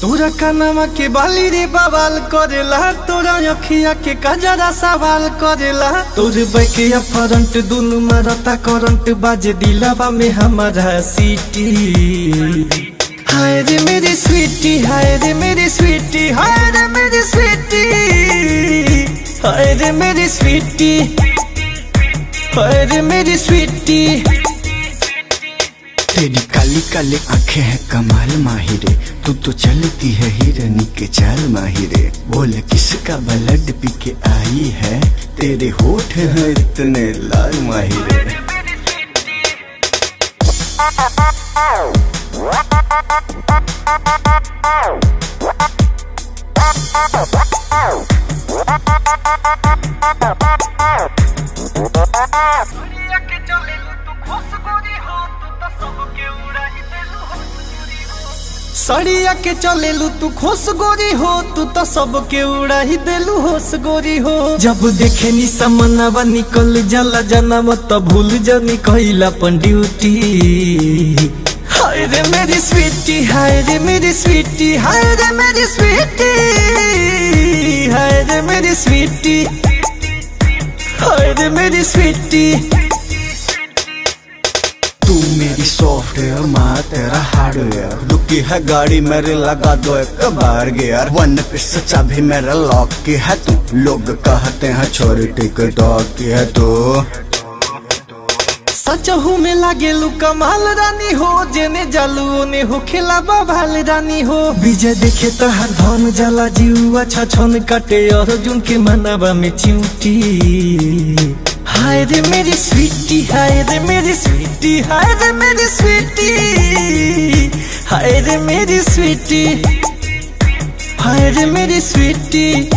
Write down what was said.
तोरा कानमा के बाली रे बवाल करेला, तोरा अखिया के कजरा सवाल करेला। तोर बैकिया फ्रंट दुनु मारता करंट, बाजे दिलवा में हमारा सीटी। हाय रे मेरी स्वीटी, हाय रे मेरी स्वीटी, हाय रे मेरी स्वीटी, हाय रे मेरी स्वीटी, हाय रे मेरी स्वीटी। तेरी काली काली आंखें हैं कमाल माहिरे, तू तो चलती है हिरनी के चाल माहिरे। बोले किसका ब्लड पी के आई है, तेरे होठ हैं इतने लाल माहिरे। सड़िया के चलेलू तू खुश गोरी हो, तू तो सबके उड़ा ही देलू होश गोरी हो। जब देखे नी समनवा निकल जाला जनम, तो भूल जानी कहिला अपन ड्यूटी। हाय रे मेरी स्वीटी, हाय रे मेरी स्वीटी, हाय रे मेरी स्वीटी, हाय रे मेरी स्वीटी, हाय रे मेरी स्वीटी। तू मेरी सॉफ्टवेयर माँ तेरा हार्डवेयर, रुकी है गाड़ी मेरे लगा दो एक बार गियर। वन पीस चाबी मेरा लॉक की है तू, लोग कहते हैं छोरी टिकटॉक की है तू। सचहू में लागेलू कमाल रानी हो, जेने जालू ओने हो खेला बाभाल रानी हो। विजय देखे तहर धन जाला जीवा छछन काटे, अर्जुन के मनवा में चिंटी। हाय रे मेरी स्वीटी, हाय रे मेरी स्वीटी, हाय रे मेरी स्वीटी, हाय रे मेरी स्वीटी, हाय रे मेरी स्वीटी।